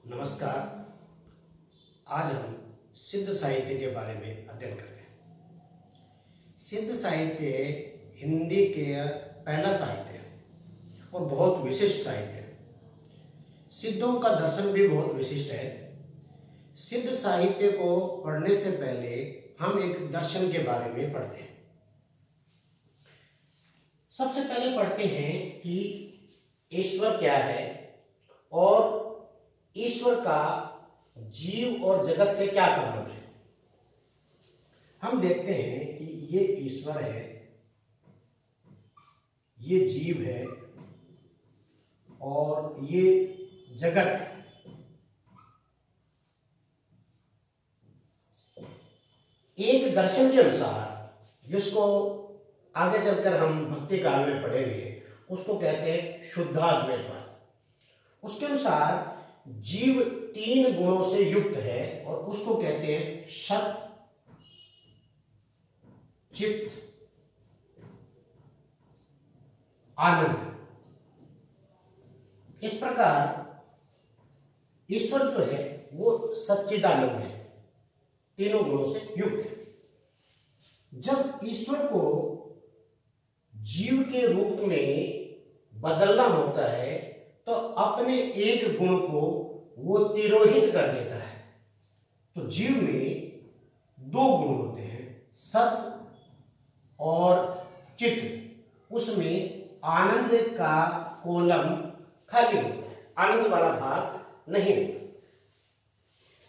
नमस्कार। आज हम सिद्ध साहित्य के बारे में अध्ययन करते हैं। सिद्ध साहित्य हिंदी के पहला साहित्य है और बहुत विशिष्ट साहित्य है। सिद्धों का दर्शन भी बहुत विशिष्ट है। सिद्ध साहित्य को पढ़ने से पहले हम एक दर्शन के बारे में पढ़ते हैं। सबसे पहले पढ़ते हैं कि ईश्वर क्या है और ईश्वर का जीव और जगत से क्या संबंध है। हम देखते हैं कि ये ईश्वर है, ये जीव है और ये जगत है। एक दर्शन के अनुसार, जिसको आगे चलकर हम भक्ति काल में पढ़ेंगे, उसको कहते हैं शुद्धाद्वैतवाद। उसके अनुसार जीव 3 गुणों से युक्त है और उसको कहते हैं सत, चित, आनंद। इस प्रकार ईश्वर जो है वो सच्चिदानंद है, 3 गुणों से युक्त है। जब ईश्वर को जीव के रूप में बदलना होता है तो अपने एक गुण को वो तिरोहित कर देता है। तो जीव में 2 गुण होते हैं, सत और चित्त। उसमें आनंद का कॉलम खाली होता है, आनंद वाला भाग नहीं होता।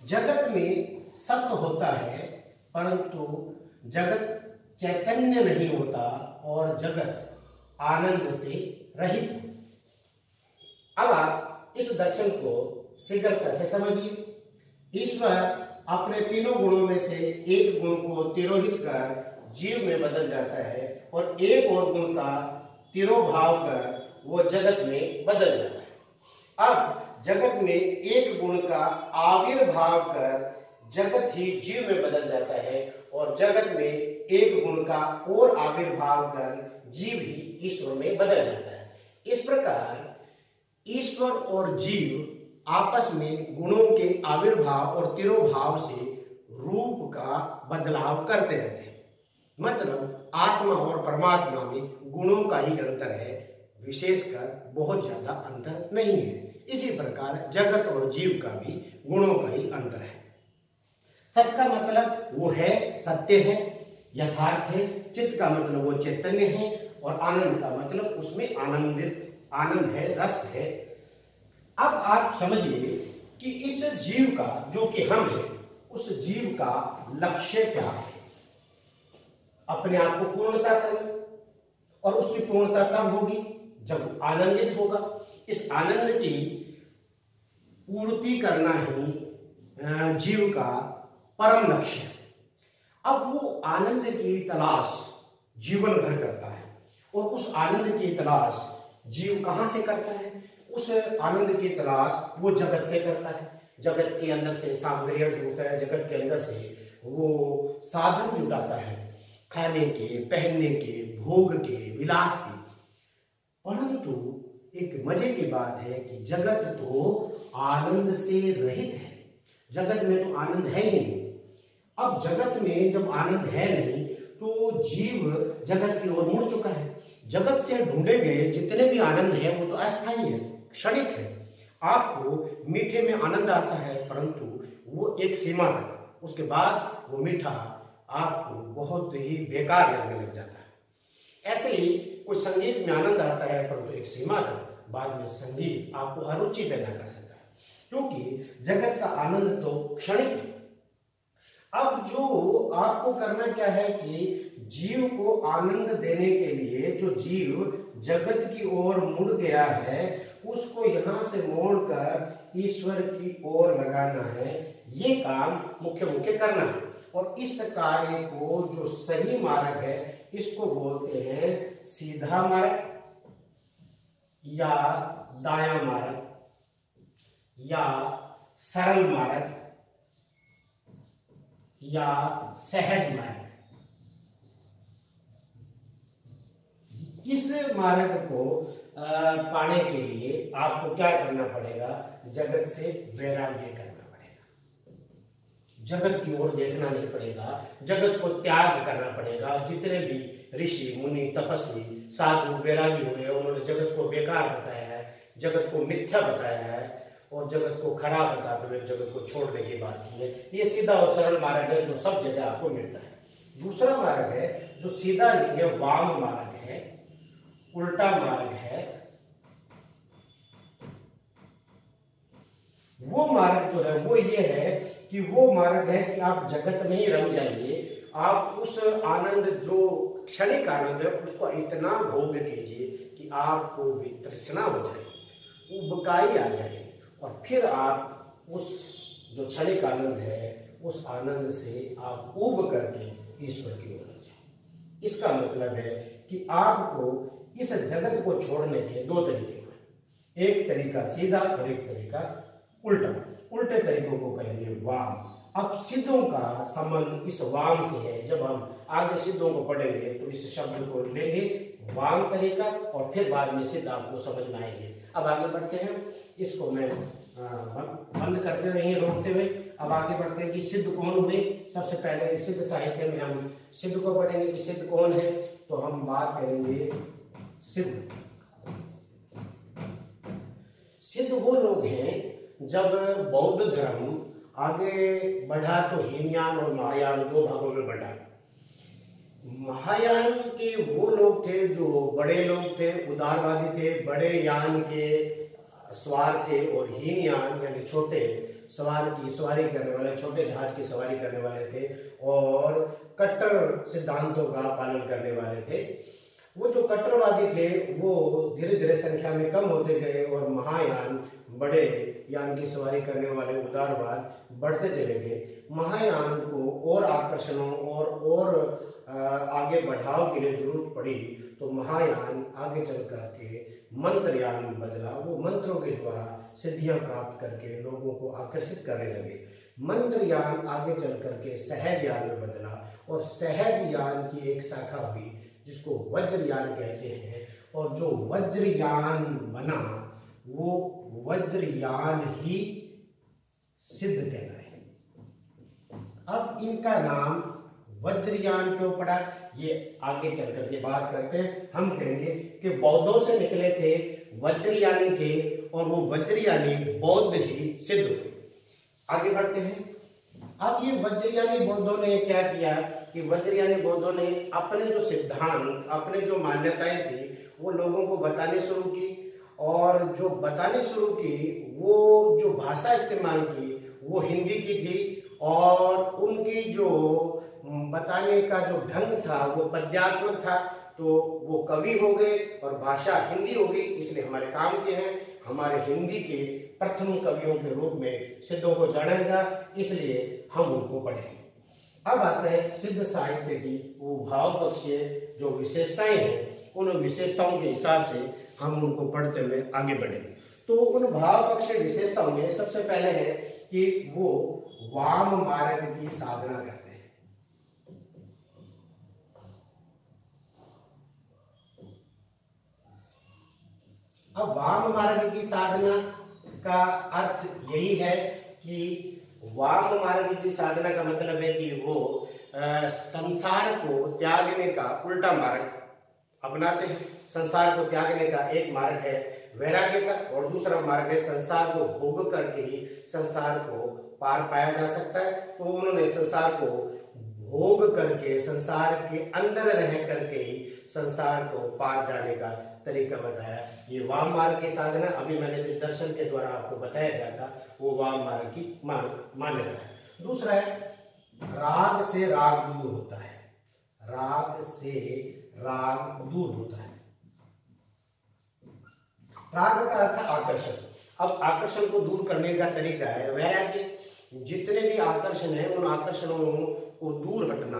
जगत में सत्य होता है परंतु जगत चैतन्य नहीं होता और जगत आनंद से रहित। अब आप इस दर्शन को शीघ्रता से समझिए। ईश्वर अपने 3 गुणों में से एक गुण को तिरोहित कर जीव में बदल जाता है और एक और गुण का तिरोभाव कर वो जगत में बदल जाता है। अब जगत में एक गुण का आविर्भाव कर जगत ही जीव में बदल जाता है और जगत में एक गुण का और आविर्भाव कर जीव ही ईश्वर में बदल जाता है। इस प्रकार ईश्वर और जीव आपस में गुणों के आविर्भाव और तिरोभाव से रूप का बदलाव करते रहते हैं। मतलब आत्मा और परमात्मा में गुणों का ही अंतर है, विशेषकर बहुत ज्यादा अंतर नहीं है। इसी प्रकार जगत और जीव का भी गुणों का ही अंतर है। सत का मतलब वो है, सत्य है, यथार्थ है। चित्त का मतलब वो चैतन्य है और आनंद का मतलब उसमें आनंद है, रस है। अब आप समझिए कि इस जीव का, जो कि हम हैं, उस जीव का लक्ष्य क्या है? अपने आप को पूर्णता करना। और उसकी पूर्णता कब होगी? जब आनंदित होगा। इस आनंद की पूर्ति करना ही जीव का परम लक्ष्य है। अब वो आनंद की तलाश जीवन भर करता है और उस आनंद की तलाश जीव कहां से करता है? उस आनंद की तलाश वो जगत से करता है। जगत के अंदर से सामग्रियां जुटाता है, जगत के अंदर से वो साधन जुटाता है, खाने के, पहनने के, भोग के, विलास के। परंतु एक मजे की बात है कि जगत तो आनंद से रहित है। जगत में तो आनंद है ही नहीं। अब जगत में जब आनंद है नहीं तो जीव जगत की ओर मुड़ चुका है। जगत से ढूंढे गए जितने भी आनंद है वो तो अस्थायी है, क्षणिक है। आपको मीठे में आनंद आता है परंतु वो एक सीमा तक, उसके बाद वो मीठा आपको बहुत ही बेकार लगने लग जाता है। ऐसे ही कोई संगीत में आनंद आता है परंतु एक सीमा तक, बाद में संगीत आपको अरुचि पैदा कर सकता है, क्योंकि जगत का आनंद तो क्षणिक है। अब जो आपको करना क्या है कि जीव को आनंद देने के लिए जो जीव जगत की ओर मुड़ गया है उसको यहां से मोड़कर ईश्वर की ओर लगाना है। ये काम मुख्य करना है और इस कार्य को जो सही मार्ग है इसको बोलते हैं सीधा मार्ग या दायां मार्ग या सरल मार्ग या सहज मार्ग। इस मार्ग को पाने के लिए आपको क्या करना पड़ेगा? जगत से वैराग्य करना पड़ेगा, जगत की ओर देखना नहीं पड़ेगा, जगत को त्याग करना पड़ेगा। जितने भी ऋषि मुनि तपस्वी साधु वैरागी हुए उन्होंने जगत को बेकार बताया है, जगत को मिथ्या बताया है और जगत को खराब बताते हुए जगत को छोड़ने की बात की है। ये सीधा और सरल मार्ग है जो सब जगह आपको मिलता है। दूसरा मार्ग है जो सीधा नहीं है, वाम मार्ग है, उल्टा मार्ग है। वो मार्ग जो है वो ये है कि वो मार्ग है कि आप जगत में ही रम जाइए, आप उस आनंद जो क्षणिक आनंद है उसको इतना भोग कीजिए कि आपको वितृष्णा हो जाए, उबकाई आ जाए और फिर आप उस जो क्षणिक आनंद है उस आनंद से आप उब करके ईश्वर की ओर जाए। इसका मतलब है कि आपको इस जगत को छोड़ने के दो तरीके हैं, एक तरीका सीधा और एक तरीका उल्टा। उल्टे तरीकों को कहेंगे वाम। अब सिद्धों का संबंध इस वाम से है। जब हम आगे सिद्धों को पढ़ेंगे तो इस शब्द को लेंगे वाम तरीका और फिर बाद में सिद्ध आपको समझ में आएंगे। अब आगे बढ़ते हैं, इसको मैं बंद करते रहिए रोकते हुए। अब आगे बढ़ते हैं कि सिद्ध कौन हुए। सबसे पहले सिद्ध साहित्य में हम सिद्ध को पढ़ेंगे कि सिद्ध कौन है। तो हम बात करेंगे सिद्ध। सिद्ध वो लोग हैं जब बौद्ध धर्म आगे बढ़ा तो हीनयान और महायान दो भागों में बढ़ा। महायान के वो लोग थे जो बड़े लोग थे, उदारवादी थे, बड़े यान के सवार थे, और हीनयान यानी छोटे सवार की सवारी करने वाले, छोटे जहाज की सवारी करने वाले थे और कट्टर सिद्धांतों का पालन करने वाले थे। वो जो कट्टरवादी थे वो धीरे धीरे संख्या में कम होते गए और महायान बड़े यान की सवारी करने वाले उदारवाद बढ़ते चले गए। महायान को और आकर्षणों और आगे बढ़ाव के लिए जरूरत पड़ी तो महायान आगे चल करके मंत्रयान बदला। वो मंत्रों के द्वारा सिद्धियां प्राप्त करके लोगों को आकर्षित करने लगे। मंत्रयान आगे चल करके सहज यान में बदला और सहज यान की एक शाखा हुई जिसको वज्रयान कहते हैं, और जो वज्रयान बना वो वज्रयान ही सिद्ध कहलाए। अब इनका नाम वज्रयान क्यों पड़ा ये आगे चल करके बात करते हैं। हम कहेंगे कि बौद्धों से निकले थे, वज्रयानी थे और वो वज्रयानी बौद्ध ही सिद्ध हुए। आगे बढ़ते हैं। अब ये वज्रयानी बौद्धों ने क्या किया कि वज्रयानी बौद्धों ने अपने जो सिद्धांत, अपने जो मान्यताएं थी वो लोगों को बताने शुरू की, और जो बताने शुरू की वो जो भाषा इस्तेमाल की वो हिंदी की थी, और उनकी जो बताने का जो ढंग था वो पद्यात्मक था। तो वो कवि हो गए और भाषा हिंदी हो गई, इसलिए हमारे काम के हैं। हमारे हिंदी के प्रथम कवियों के रूप में सिद्धों को जाना गया, इसलिए हम उनको पढ़ेंगे। अब आते हैं सिद्ध साहित्य की वो भाव पक्षीय जो विशेषताएं हैं, उन विशेषताओं के हिसाब से हम उनको पढ़ते हुए आगे बढ़ेंगे। तो उन भाव पक्षीय विशेषताओं में सबसे पहले है कि वो वाम मार्ग की साधना करते हैं। अब वाम मार्ग की साधना का अर्थ यही है कि वाम मार्ग की साधना का मतलब है कि वो संसार को त्यागने का उल्टा मार्ग अपनाते हैं। संसार को त्यागने का एक मार्ग है वैराग्य का और दूसरा मार्ग है संसार को भोग करके ही संसार को पार पाया जा सकता है। तो उन्होंने संसार को भोग करके, संसार के अंदर रह करके ही संसार को पार जाने का तरीका बताया। ये वाम मार्ग की साधना अभी मैंने जिस दर्शन के द्वारा आपको बताया गया था वो वाम मार्ग की मान्यता है। दूसरा है राग से राग दूर होता है। राग से राग दूर होता है। राग का अर्थ आकर्षण। अब आकर्षण को दूर करने का तरीका है वैराग्य। जितने भी आकर्षण है उन आकर्षणों को दूर हटना।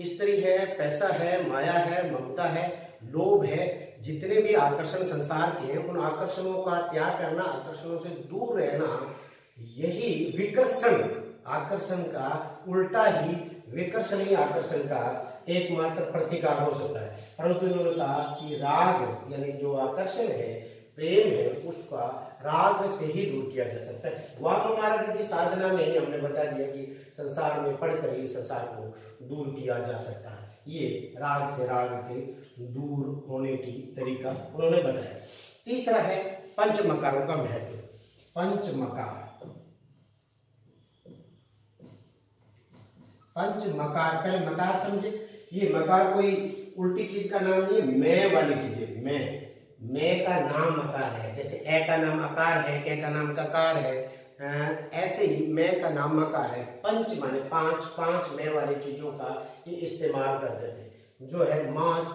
स्त्री है, पैसा है, माया है, ममता है, लोभ है, जितने भी आकर्षण संसार के हैं उन आकर्षणों का त्याग करना, आकर्षणों से दूर रहना, यही विकर्षण, आकर्षण का उल्टा ही विकर्षण ही आकर्षण का एकमात्र प्रतिकार हो सकता है। परंतु इन्होंने कहा कि राग यानी जो आकर्षण है, प्रेम है, उसका राग से ही दूर किया जा सकता है। वाम मार्ग की साधना में ही हमने बता दिया कि संसार में पढ़कर ही संसार को दूर किया जा सकता है। ये राग से राग के दूर होने की तरीका उन्होंने बताया। तीसरा है पंच मकारों का महत्व। पंच मकार, पंच मकार, पहले मकार समझे। ये मकार कोई उल्टी चीज का नाम नहीं है, मैं वाली चीज है। मैं का नाम मकार है, जैसे ए का नाम अकार है, के का नाम ककार है, ऐसे ही मैं का नाम मकार है। पंच माने पांच, पांच मैं वाली चीजों का ये इस्तेमाल कर देते हैं, जो है मांस,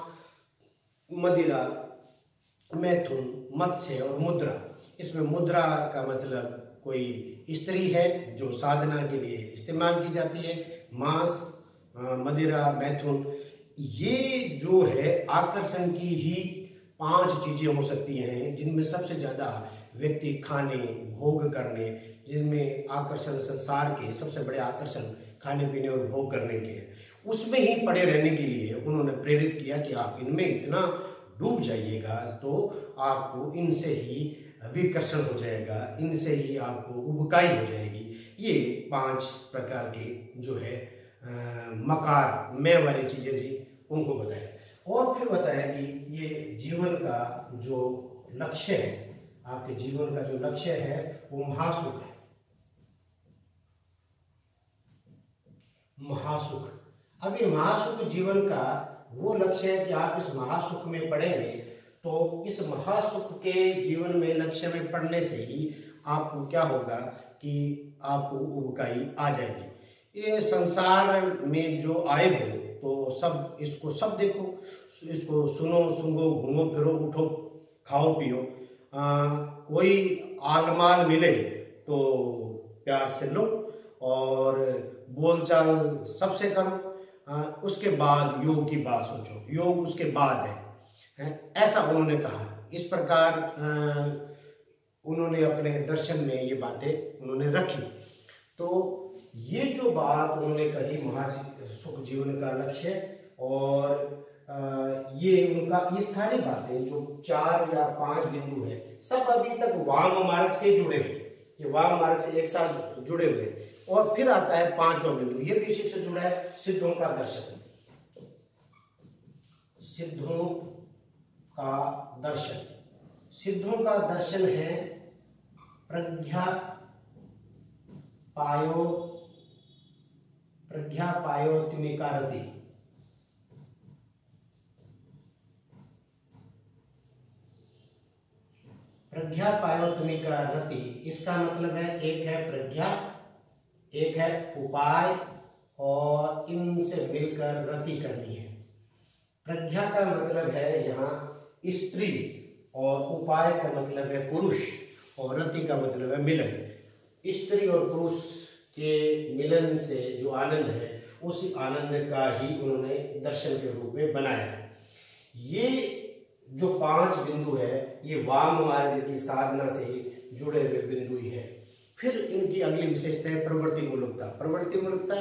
मदिरा, मैथुन, मत्स्य और मुद्रा। इसमें मुद्रा का मतलब कोई स्त्री है जो साधना के लिए इस्तेमाल की जाती है। मांस, मदिरा, मैथुन, ये जो है आकर्षण की ही 5 चीजें हो सकती हैं, जिनमें सबसे ज्यादा व्यक्ति खाने, भोग करने, जिनमें आकर्षण संसार के सबसे बड़े आकर्षण खाने पीने और भोग करने के हैं, उसमें ही पड़े रहने के लिए उन्होंने प्रेरित किया कि आप इनमें इतना डूब जाइएगा तो आपको इनसे ही विकर्षण हो जाएगा, इनसे ही आपको उबकाई हो जाएगी। ये 5 प्रकार के जो है मकार, मैं वाली चीजें थी, उनको बताया। और फिर बताया कि ये जीवन का जो लक्ष्य है, आपके जीवन का जो लक्ष्य है वो महासुख है। महासुख, अब ये महासुख जीवन का वो लक्ष्य है कि आप इस महासुख में पड़ेंगे तो इस महासुख के जीवन में लक्ष्य में पड़ने से ही आपको क्या होगा कि आपको उबकाई आ जाएगी। ये संसार में जो आए हो तो सब इसको सब देखो, इसको सुनो, सूंघो, घूमो फिरो, उठो, खाओ पियो। कोई आलमाल मिले तो प्यार से लो और बोलचाल सबसे करो। उसके बाद योग की बात सोचो, योग उसके बाद है, ऐसा उन्होंने कहा। इस प्रकार उन्होंने अपने दर्शन में ये बातें उन्होंने रखी। तो ये जो बात उन्होंने कही महासुख जीवन का लक्ष्य, और ये उनका ये सारी बातें जो 4 या 5 बिंदु है, सब अभी तक वाम मार्ग से जुड़े हैं। ये वाम मार्ग से एक साथ जुड़े हुए। और फिर आता है 5वां बिंदु, ये भी इसी से जुड़ा है, सिद्धों का दर्शन। सिद्धों का दर्शन, सिद्धों का दर्शन है प्रज्ञा पायोत्मिकारति। प्रज्ञा पायोत्मिकारति, इसका मतलब है एक है प्रज्ञा, एक है उपाय, और इनसे मिलकर रति करनी है। प्रज्ञा का मतलब है यहाँ स्त्री, और उपाय का मतलब है पुरुष, और रति का मतलब है मिलन। स्त्री और पुरुष के मिलन से जो आनंद है, उसी आनंद का ही उन्होंने दर्शन के रूप में बनाया है। ये जो 5 बिंदु है, ये वाम मार्ग की साधना से जुड़े हुए बिंदु ही है। फिर इनकी अगली विशेषता है प्रवृत्ति मूलकता। प्रवृत्ति मूलकता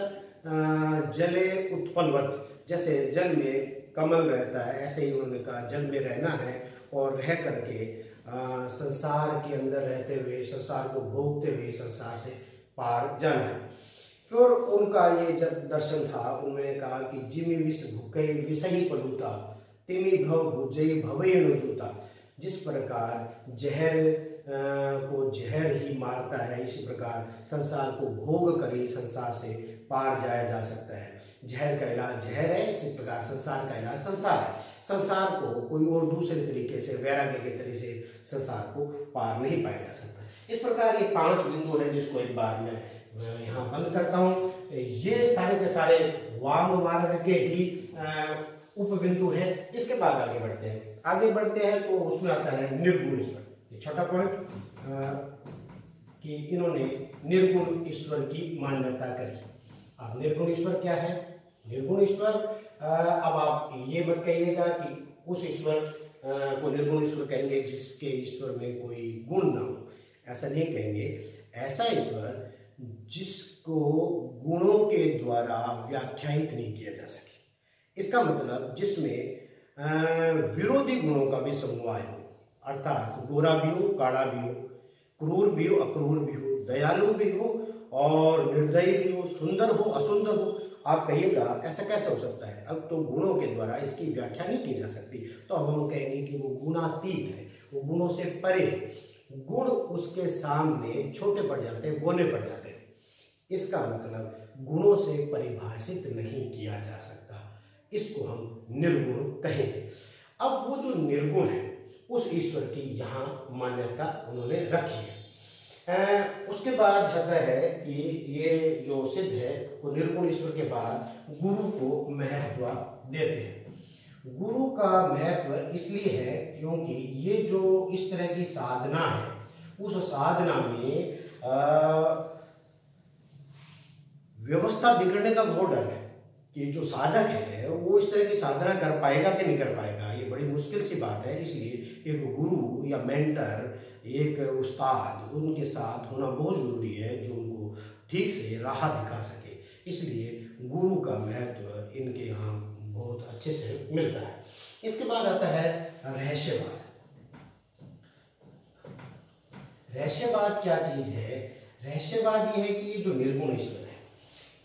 जले उत्पलवत, जैसे जल में कमल रहता है, ऐसे ही उन्होंने कहा जल में रहना है और रह करके संसार के अंदर रहते हुए, संसार को भोगते हुए संसार से पार जाना है। फिर उनका ये जब दर्शन था, उन्होंने कहा कि जिमि विष भुकै विषही पलूता, तिमि भव भुजई भवई न जूता। जिस प्रकार जहर को जहर ही मारता है, इसी प्रकार संसार को भोग कर ही संसार से पार जाया जा सकता है। जहर का इलाज जहर है, इसी प्रकार संसार का इलाज संसार है। संसार को कोई और दूसरे तरीके से, वैराग्य के तरीके से संसार को पार नहीं पाया जा सकता। इस प्रकार ये 5 बिंदु है, जिसको एक बार मैं यहाँ बंद करता हूँ। ये सारे के सारे वाम मार्ग के ही उप बिंदु है। इसके बाद आगे बढ़ते हैं। आगे बढ़ते हैं तो उसमें आता है निर्गुण ईश्वर। ये छोटा पॉइंट कि इन्होंने निर्गुण ईश्वर की मान्यता करी। अब निर्गुण ईश्वर क्या है? निर्गुण ईश्वर, अब आप ये मत कहिएगा कि उस ईश्वर को निर्गुण ईश्वर कहेंगे जिसके ईश्वर में कोई गुण ना हो, ऐसा नहीं कहेंगे। ऐसा ईश्वर जिसको गुणों के द्वारा व्याख्यायित नहीं किया जा सके। इसका मतलब जिसमें विरोधी गुणों का भी समूह हो, अर्थात गोरा भी हो, काला भी हो, क्रूर भी हो, अक्रूर भी हो, दयालु भी हो और निर्दयी भी हो, सुंदर हो, असुंदर हो। आप कहिएगा ऐसा कैसे हो सकता है? अब तो गुणों के द्वारा इसकी व्याख्या नहीं की जा सकती, तो अब हम कहेंगे कि वो गुणातीत है, वो गुणों से परे है। गुण उसके सामने छोटे पड़ जाते हैं, बोने पड़ जाते हैं। इसका मतलब गुणों से परिभाषित नहीं किया जा सकता, इसको हम निर्गुण कहेंगे। अब वो जो निर्गुण है उस ईश्वर की यहाँ मान्यता उन्होंने रखी है। उसके बाद आता है कि ये जो सिद्ध है वो निर्गुण ईश्वर के बाद गुरु को महत्व देते हैं। गुरु का महत्व इसलिए है क्योंकि ये जो इस तरह की साधना है, उस साधना में व्यवस्था बिगड़ने का बहुत डर है कि जो साधक है वो इस तरह की साधना कर पाएगा कि नहीं कर पाएगा, ये बड़ी मुश्किल सी बात है। इसलिए एक गुरु या मेंटर, एक उस्ताद उनके साथ होना बहुत जरूरी है जो उनको ठीक से राह दिखा सके। इसलिए गुरु का महत्व इनके यहाँ बहुत अच्छे से मिलता है। इसके बाद आता है रहस्यवाद। रहस्यवाद क्या चीज है? रहस्यवाद ये है कि ये जो निर्गुण ईश्वर है,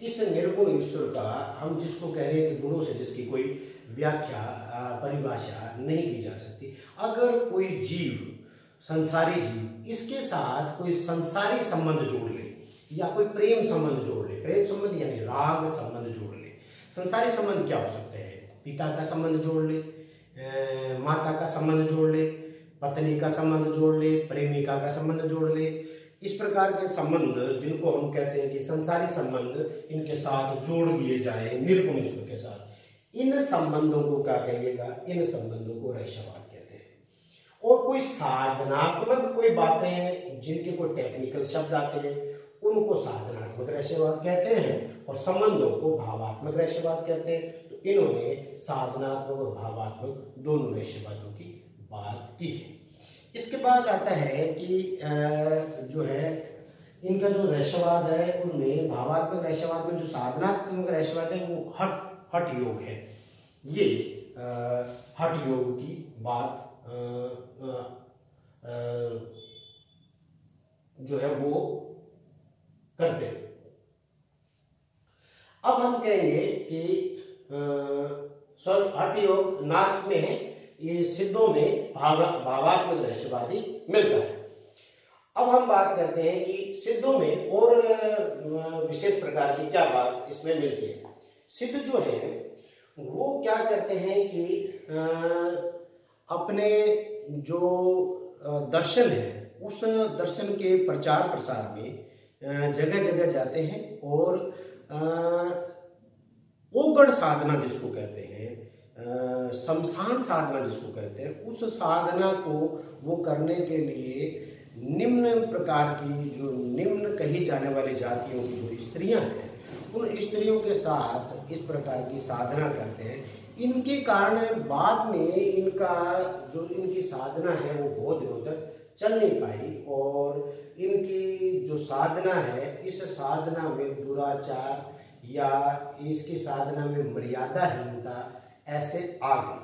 इस निर्गुण ईश्वर का हम जिसको कह रहे हैं कि गुणों से जिसकी कोई व्याख्या परिभाषा नहीं की जा सकती। अगर कोई जीव, संसारी जीव, इसके साथ कोई संसारी संबंध जोड़ ले या कोई प्रेम संबंध जोड़ ले, प्रेम संबंध यानी राग संबंध जोड़ ले। संसारी संबंध क्या हो सकते हैं? पिता का संबंध जोड़ ले, माता का संबंध जोड़ ले, पत्नी का संबंध जोड़ ले, प्रेमिका का संबंध जोड़ ले। इस प्रकार के संबंध जिनको हम कहते हैं कि संसारी संबंध, इनके साथ जोड़ दिए जाए निर्गुण ईश्वर के साथ, इन संबंधों को क्या कहिएगा? इन संबंधों को रहस्यवाद कहते हैं। और कोई साधनात्मक कोई बातें जिनके कोई टेक्निकल शब्द आते हैं उनको साधनात्मक रहस्यवाद कहते हैं और संबंधों को भावात्मक रहस्यवाद कहते हैं। तो इन्होंने साधनात्मक और भावात्मक दोनों रहस्यवादों की बात की है। इसके बाद आता है कि जो है इनका जो रहस्यवाद है उनमें, भावात्मक रहस्यवाद में जो साधनात्मक रहस्यवाद है वो हठ योग है। ये हठ योग की बात जो है वो करते हैं। अब हम कहेंगे कि हठ योग नाथ में है, ये सिद्धों में भावात्मक रहस्यवादी मिलता है। अब हम बात करते हैं कि सिद्धों में और विशेष प्रकार की क्या बात इसमें मिलती है। सिद्ध जो है वो क्या करते हैं कि अपने जो दर्शन है उस दर्शन के प्रचार प्रसार में जगह जगह जाते हैं और ओगढ़ साधना जिसको कहते हैं, शमशान साधना जिसको कहते हैं, उस साधना को वो करने के लिए निम्न प्रकार की, जो निम्न कही जाने वाली जातियों की जो स्त्रियां हैं, उन स्त्रियों के साथ इस प्रकार की साधना करते हैं। इनके कारण बाद में इनका जो इनकी साधना है वो बहुत दिनों तक चल नहीं पाई और इनकी जो साधना है, इस साधना में दुराचार या इसकी साधना में मर्यादाहीनता ऐसे आ गई।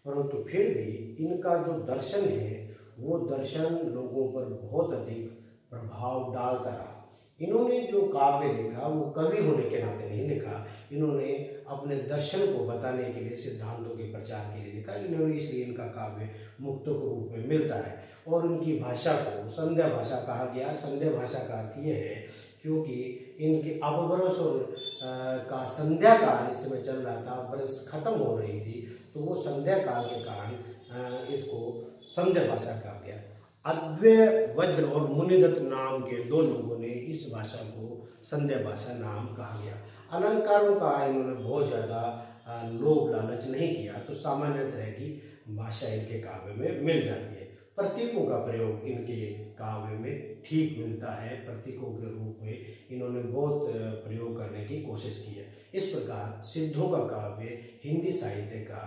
परंतु फिर भी इनका जो दर्शन है वो दर्शन लोगों पर बहुत अधिक प्रभाव डालता रहा। इन्होंने जो काव्य लिखा वो कवि होने के नाते नहीं लिखा, इन्होंने अपने दर्शन को बताने के लिए, सिद्धांतों के प्रचार के लिए लिखा। इन्होंने इसलिए इनका काव्य मुक्तक रूप में मिलता है और उनकी भाषा को संध्या भाषा कहा गया। संध्या भाषा का अर्थ ये है क्योंकि इनके अपबरस और का संध्या काल इस समय चल रहा था, बरस खत्म हो रही थी, तो वो संध्या काल के कारण इसको संध्या भाषा कहा गया। अद्वैय वज्र और मुनिदत्त नाम के दो लोगों ने इस भाषा को संध्या भाषा नाम कहा गया। अलंकारों का इन्होंने बहुत ज़्यादा लोभ लालच नहीं किया, तो सामान्य तरह की भाषा इनके काव्य में मिल जाती है। प्रतीकों का प्रयोग इनके काव्य में ठीक मिलता है, प्रतीकों के रूप में इन्होंने बहुत प्रयोग करने की कोशिश की है। इस प्रकार सिद्धों का काव्य हिंदी साहित्य का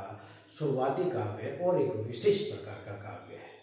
शुरुआती काव्य और एक विशिष्ट प्रकार का काव्य है।